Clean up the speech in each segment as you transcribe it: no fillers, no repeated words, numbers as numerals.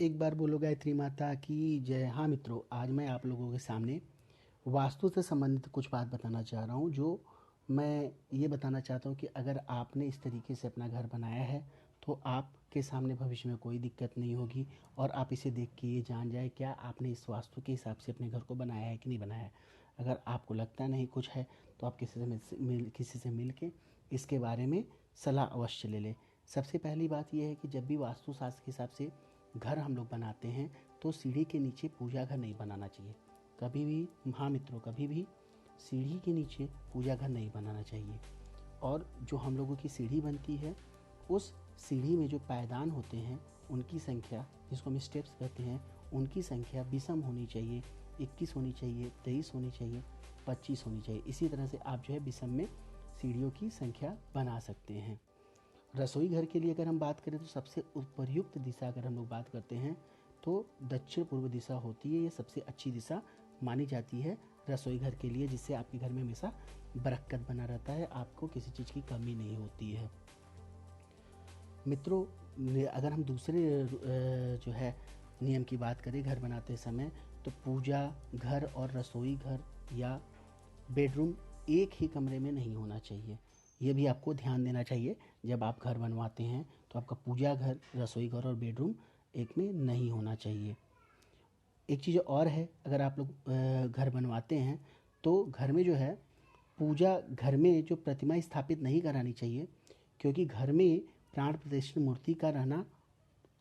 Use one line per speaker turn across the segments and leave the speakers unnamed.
एक बार बोलो गायत्री माता की जय। हाँ मित्रों, आज मैं आप लोगों के सामने वास्तु से संबंधित कुछ बात बताना चाह रहा हूँ। जो मैं ये बताना चाहता हूँ कि अगर आपने इस तरीके से अपना घर बनाया है तो आपके सामने भविष्य में कोई दिक्कत नहीं होगी। और आप इसे देख के ये जान जाए क्या आपने इस वास्तु के हिसाब से अपने घर को बनाया है कि नहीं बनाया है। अगर आपको लगता नहीं कुछ है तो आप किसी से मिल के इसके बारे में सलाह अवश्य ले लें। सबसे पहली बात यह है कि जब भी वास्तु शास्त्र के हिसाब से घर हम लोग बनाते हैं तो सीढ़ी के नीचे पूजा घर नहीं बनाना चाहिए कभी भी। हाँ मित्रों, कभी भी सीढ़ी के नीचे पूजा घर नहीं बनाना चाहिए। और जो हम लोगों की सीढ़ी बनती है उस सीढ़ी में जो पायदान होते हैं उनकी संख्या, जिसको हम स्टेप्स कहते हैं, उनकी संख्या विषम होनी चाहिए। 21 होनी चाहिए, 23 होनी चाहिए, 25 होनी चाहिए। इसी तरह से आप जो है विषम में सीढ़ियों की संख्या बना सकते हैं। रसोई घर के लिए अगर हम बात करें तो सबसे उपयुक्त दिशा अगर हम लोग बात करते हैं तो दक्षिण पूर्व दिशा होती है। ये सबसे अच्छी दिशा मानी जाती है रसोई घर के लिए, जिससे आपके घर में हमेशा बरकत बना रहता है, आपको किसी चीज़ की कमी नहीं होती है। मित्रों, अगर हम दूसरे जो है नियम की बात करें घर बनाते समय, तो पूजा घर और रसोई घर या बेडरूम एक ही कमरे में नहीं होना चाहिए। ये भी आपको ध्यान देना चाहिए। जब आप घर बनवाते हैं तो आपका पूजा घर, रसोई घर और बेडरूम एक में नहीं होना चाहिए। एक चीज़ और है, अगर आप लोग घर बनवाते हैं तो घर में जो है पूजा घर में जो प्रतिमा स्थापित नहीं करानी चाहिए, क्योंकि घर में प्राण प्रतिष्ठित मूर्ति का रहना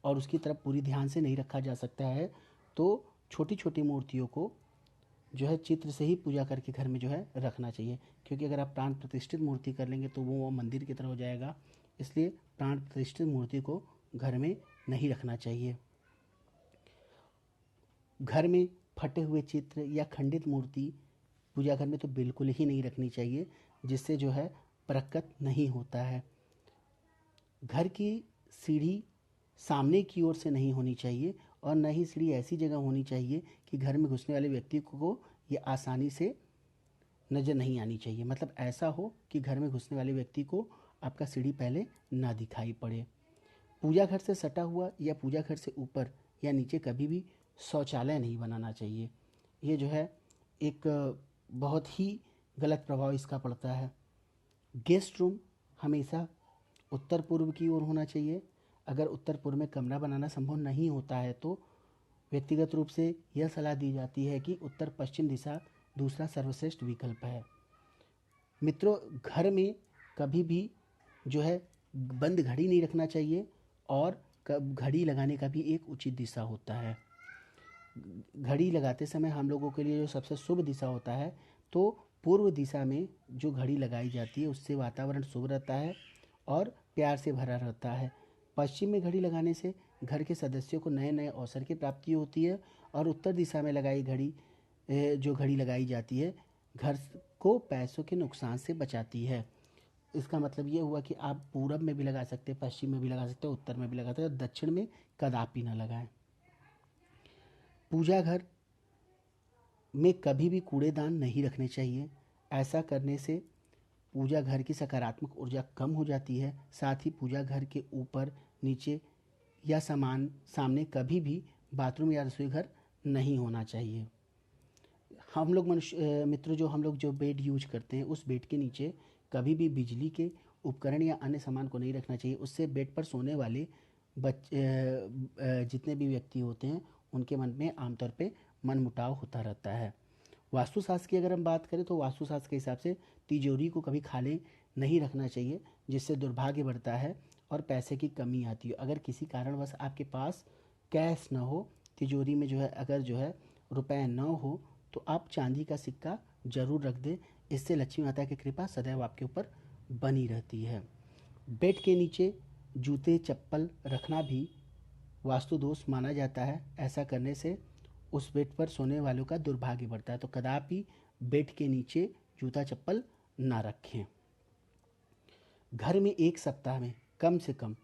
और उसकी तरफ पूरी ध्यान से नहीं रखा जा सकता है। तो छोटी छोटी मूर्तियों को जो है चित्र से ही पूजा करके घर में जो है रखना चाहिए, क्योंकि अगर आप प्राण प्रतिष्ठित मूर्ति कर लेंगे तो वो मंदिर की तरह हो जाएगा। इसलिए प्राण प्रतिष्ठित मूर्ति को घर में नहीं रखना चाहिए। घर में फटे हुए चित्र या खंडित मूर्ति पूजा घर में तो बिल्कुल ही नहीं रखनी चाहिए, जिससे जो है बरकत नहीं होता है। घर की सीढ़ी सामने की ओर से नहीं होनी चाहिए और न ही सीढ़ी ऐसी जगह होनी चाहिए कि घर में घुसने वाले व्यक्ति को ये आसानी से नज़र नहीं आनी चाहिए। मतलब ऐसा हो कि घर में घुसने वाले व्यक्ति को आपका सीढ़ी पहले ना दिखाई पड़े। पूजा घर से सटा हुआ या पूजा घर से ऊपर या नीचे कभी भी शौचालय नहीं बनाना चाहिए। ये जो है एक बहुत ही गलत प्रभाव इसका पड़ता है। गेस्ट रूम हमेशा उत्तर पूर्व की ओर होना चाहिए। अगर उत्तर पूर्व में कमरा बनाना संभव नहीं होता है तो व्यक्तिगत रूप से यह सलाह दी जाती है कि उत्तर पश्चिम दिशा दूसरा सर्वश्रेष्ठ विकल्प है। मित्रों, घर में कभी भी जो है बंद घड़ी नहीं रखना चाहिए और घड़ी लगाने का भी एक उचित दिशा होता है। घड़ी लगाते समय हम लोगों के लिए जो सबसे शुभ दिशा होता है तो पूर्व दिशा में जो घड़ी लगाई जाती है उससे वातावरण शुभ रहता है और प्यार से भरा रहता है। पश्चिम में घड़ी लगाने से घर के सदस्यों को नए नए अवसर की प्राप्ति होती है और उत्तर दिशा में लगाई घड़ी जो घड़ी लगाई जाती है घर को पैसों के नुकसान से बचाती है। इसका मतलब ये हुआ कि आप पूरब में भी लगा सकते हैं, पश्चिम में भी लगा सकते हैं, उत्तर में भी लगा सकते हैं, और दक्षिण में कदापि ना लगाएं। पूजा घर में कभी भी कूड़ेदान नहीं रखने चाहिए। ऐसा करने से पूजा घर की सकारात्मक ऊर्जा कम हो जाती है। साथ ही पूजा घर के ऊपर, नीचे या सामने कभी भी बाथरूम या रसोई घर नहीं होना चाहिए। हम लोग मित्रों, जो हम लोग जो बेड यूज करते हैं उस बेड के नीचे कभी भी बिजली के उपकरण या अन्य सामान को नहीं रखना चाहिए। उससे बेड पर सोने वाले जितने भी व्यक्ति होते हैं उनके मन में आमतौर पे मनमुटाव होता रहता है। वास्तुशास्त्र की अगर हम बात करें तो वास्तुशास्त्र के हिसाब से तिजोरी को कभी खाली नहीं रखना चाहिए, जिससे दुर्भाग्य बढ़ता है और पैसे की कमी आती है। अगर किसी कारणवश आपके पास कैश ना हो, तिजोरी में जो है अगर जो है रुपए ना हो, तो आप चांदी का सिक्का जरूर रख दें। इससे लक्ष्मी माता की कृपा सदैव आपके ऊपर बनी रहती है। बेड के नीचे जूते चप्पल रखना भी वास्तु दोष माना जाता है। ऐसा करने से उस बेड पर सोने वालों का दुर्भाग्य बढ़ता है। तो कदापि बेड के नीचे जूता चप्पल ना रखें। घर में एक सप्ताह में कम से कम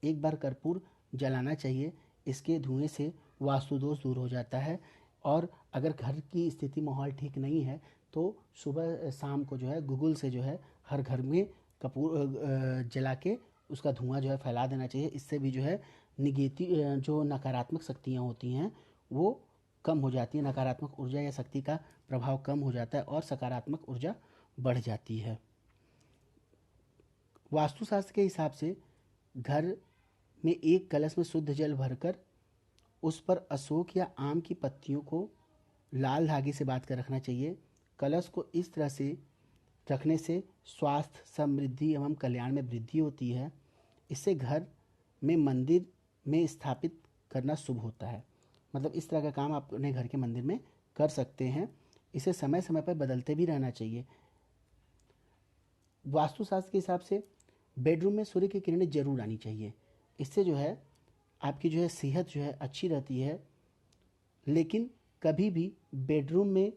एक बार कर्पूर जलाना चाहिए। इसके धुएं से वास्तु दोष दूर हो जाता है। और अगर घर की स्थिति माहौल ठीक नहीं है तो सुबह शाम को जो है गूगल से जो है हर घर में कपूर जला के उसका धुआं जो है फैला देना चाहिए। इससे भी जो है निगेटिव जो नकारात्मक शक्तियाँ होती हैं वो कम हो जाती है, नकारात्मक ऊर्जा या शक्ति का प्रभाव कम हो जाता है और सकारात्मक ऊर्जा बढ़ जाती है। वास्तुशास्त्र के हिसाब से घर में एक कलश में शुद्ध जल भरकर उस पर अशोक या आम की पत्तियों को लाल धागे से बांध कर रखना चाहिए। कलश को इस तरह से रखने से स्वास्थ्य, समृद्धि एवं कल्याण में वृद्धि होती है। इससे घर में मंदिर में स्थापित करना शुभ होता है। मतलब इस तरह का काम आप अपने घर के मंदिर में कर सकते हैं। इसे समय समय पर बदलते भी रहना चाहिए। वास्तुशास्त्र के हिसाब से बेडरूम में सूर्य की किरणें जरूर आनी चाहिए। इससे जो है आपकी जो है सेहत जो है अच्छी रहती है। लेकिन कभी भी बेडरूम में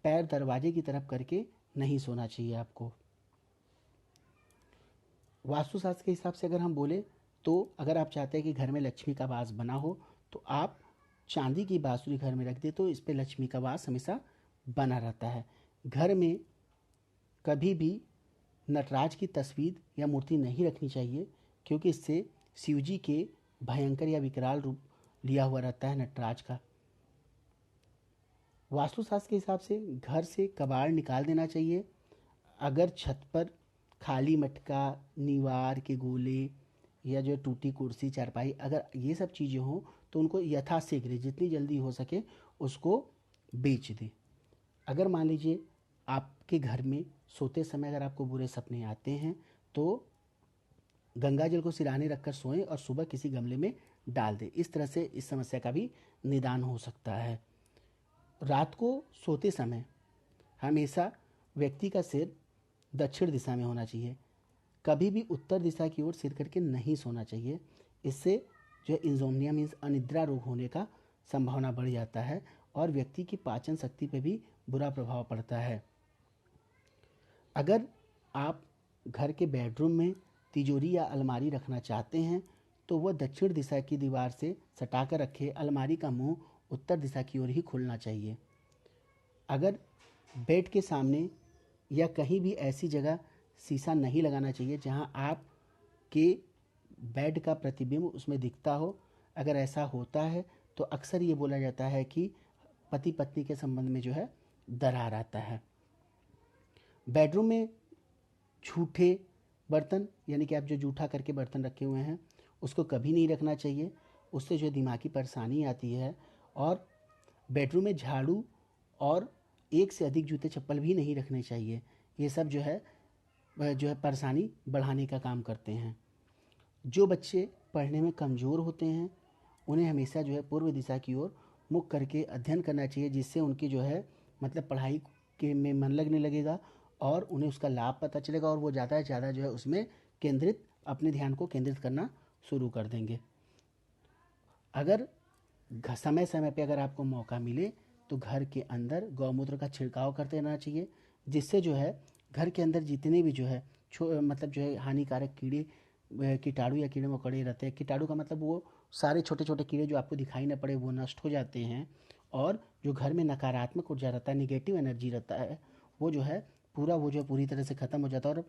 पैर दरवाजे की तरफ करके नहीं सोना चाहिए आपको। वास्तुशास्त्र के हिसाब से अगर हम बोले तो अगर आप चाहते हैं कि घर में लक्ष्मी का वास बना हो तो आप चांदी की बांसुरी घर में रख दे तो इस पे लक्ष्मी का वास हमेशा बना रहता है। घर में कभी भी नटराज की तस्वीर या मूर्ति नहीं रखनी चाहिए, क्योंकि इससे शिव जी के भयंकर या विकराल रूप लिया हुआ रहता है नटराज का। वास्तुशास्त्र के हिसाब से घर से कबाड़ निकाल देना चाहिए। अगर छत पर खाली मटका, निवार के गोले या जो टूटी कुर्सी, चारपाई, अगर ये सब चीज़ें हों तो उनको यथाशीघ्र जितनी जल्दी हो सके उसको बेच दें। अगर मान लीजिए आपके घर में सोते समय अगर आपको बुरे सपने आते हैं तो गंगा जल को सिरहाने रखकर सोएं और सुबह किसी गमले में डाल दें। इस तरह से इस समस्या का भी निदान हो सकता है। रात को सोते समय हमेशा व्यक्ति का सिर दक्षिण दिशा में होना चाहिए। कभी भी उत्तर दिशा की ओर सिर करके नहीं सोना चाहिए। इससे जो इंसोम्निया मीन्स अनिद्रा रोग होने का संभावना बढ़ जाता है और व्यक्ति की पाचन शक्ति पर भी बुरा प्रभाव पड़ता है। अगर आप घर के बेडरूम में तिजोरी या अलमारी रखना चाहते हैं तो वह दक्षिण दिशा की दीवार से सटाकर रखें। अलमारी का मुंह उत्तर दिशा की ओर ही खुलना चाहिए। अगर बेड के सामने या कहीं भी ऐसी जगह शीशा नहीं लगाना चाहिए जहां आप के बेड का प्रतिबिंब उसमें दिखता हो। अगर ऐसा होता है तो अक्सर ये बोला जाता है कि पति पत्नी के संबंध में जो है दरार आता है। बेडरूम में झूठे बर्तन यानी कि आप जो जूठा करके बर्तन रखे हुए हैं उसको कभी नहीं रखना चाहिए। उससे जो दिमागी परेशानी आती है। और बेडरूम में झाड़ू और एक से अधिक जूते चप्पल भी नहीं रखने चाहिए। ये सब जो है परेशानी बढ़ाने का काम करते हैं। जो बच्चे पढ़ने में कमज़ोर होते हैं उन्हें हमेशा जो है पूर्व दिशा की ओर मुख करके अध्ययन करना चाहिए, जिससे उनकी जो है मतलब पढ़ाई के में मन लगने लगेगा और उन्हें उसका लाभ पता चलेगा और वो ज़्यादा से ज़्यादा जो है उसमें अपने ध्यान को केंद्रित करना शुरू कर देंगे। अगर समय समय पे अगर आपको मौका मिले तो घर के अंदर गौमूत्र का छिड़काव करते रहना चाहिए, जिससे जो है घर के अंदर जितने भी जो है मतलब जो है हानिकारक कीड़े, कीटाणु या कीड़े मकोड़े रहते हैं। कीटाणु का मतलब वो सारे छोटे छोटे कीड़े जो आपको दिखाई ना पड़े वो नष्ट हो जाते हैं। और जो घर में नकारात्मक ऊर्जा रहता है, निगेटिव एनर्जी रहता है, वो जो है पूरी तरह से ख़त्म हो जाता है और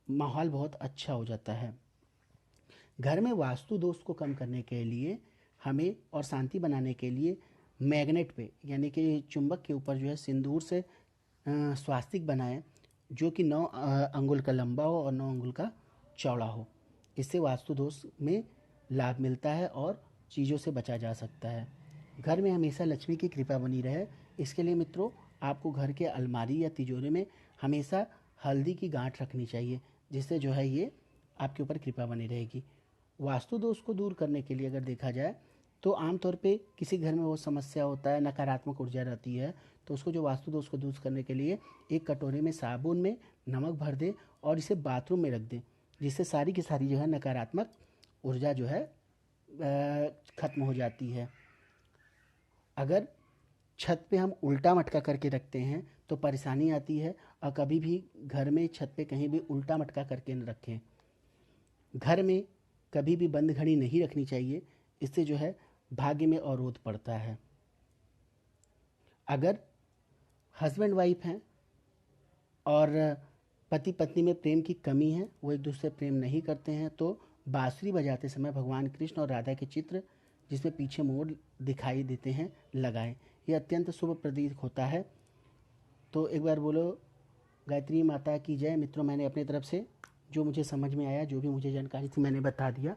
माहौल बहुत अच्छा हो जाता है। घर में वास्तु दोष को कम करने के लिए हमें और शांति बनाने के लिए मैग्नेट पे यानी कि चुंबक के ऊपर जो है सिंदूर से स्वास्तिक बनाएं, जो कि 9 अंगुल का लंबा हो और 9 अंगुल का चौड़ा हो। इससे वास्तु दोष में लाभ मिलता है और चीज़ों से बचा जा सकता है। घर में हमेशा लक्ष्मी की कृपा बनी रहे, इसके लिए मित्रों आपको घर के अलमारी या तिजोरी में हमेशा हल्दी की गांठ रखनी चाहिए, जिससे जो है ये आपके ऊपर कृपा बनी रहेगी। वास्तु दोष को दूर करने के लिए अगर देखा जाए तो आमतौर पे किसी घर में वो समस्या होता है, नकारात्मक ऊर्जा रहती है, तो उसको जो वास्तु दोष को दूर करने के लिए एक कटोरे में साबुन में नमक भर दें और इसे बाथरूम में रख दें, जिससे सारी की सारी जो है नकारात्मक ऊर्जा जो है ख़त्म हो जाती है। अगर छत पे हम उल्टा मटका करके रखते हैं तो परेशानी आती है, और कभी भी घर में छत पे कहीं भी उल्टा मटका करके न रखें। घर में कभी भी बंद घड़ी नहीं रखनी चाहिए, इससे जो है भाग्य में अवरोध पड़ता है। अगर हस्बैंड वाइफ हैं और पति पत्नी में प्रेम की कमी है, वो एक दूसरे प्रेम नहीं करते हैं, तो बांसुरी बजाते समय भगवान कृष्ण और राधा के चित्र जिसमें पीछे मोर दिखाई देते हैं लगाएं। ये अत्यंत शुभ प्रतीत होता है। तो एक बार बोलो गायत्री माता की जय। मित्रों, मैंने अपनी तरफ से जो मुझे समझ में आया, जो भी मुझे जानकारी थी, मैंने बता दिया।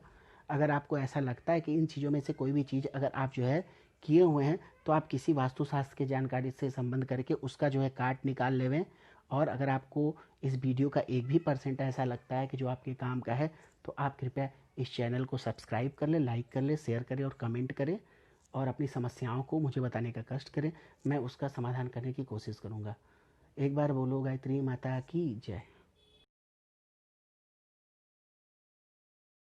अगर आपको ऐसा लगता है कि इन चीज़ों में से कोई भी चीज़ अगर आप जो है किए हुए हैं, तो आप किसी वास्तुशास्त्र के जानकारी से संबंध करके उसका जो है काट निकाल लेवें। और अगर आपको इस वीडियो का 1% भी ऐसा लगता है कि जो आपके काम का है, तो आप कृपया इस चैनल को सब्सक्राइब कर लें, लाइक कर लें, शेयर करें और कमेंट करें। और अपनी समस्याओं को मुझे बताने का कष्ट करें, मैं उसका समाधान करने की कोशिश करूँगा। एक बार बोलो गायत्री माता की जय।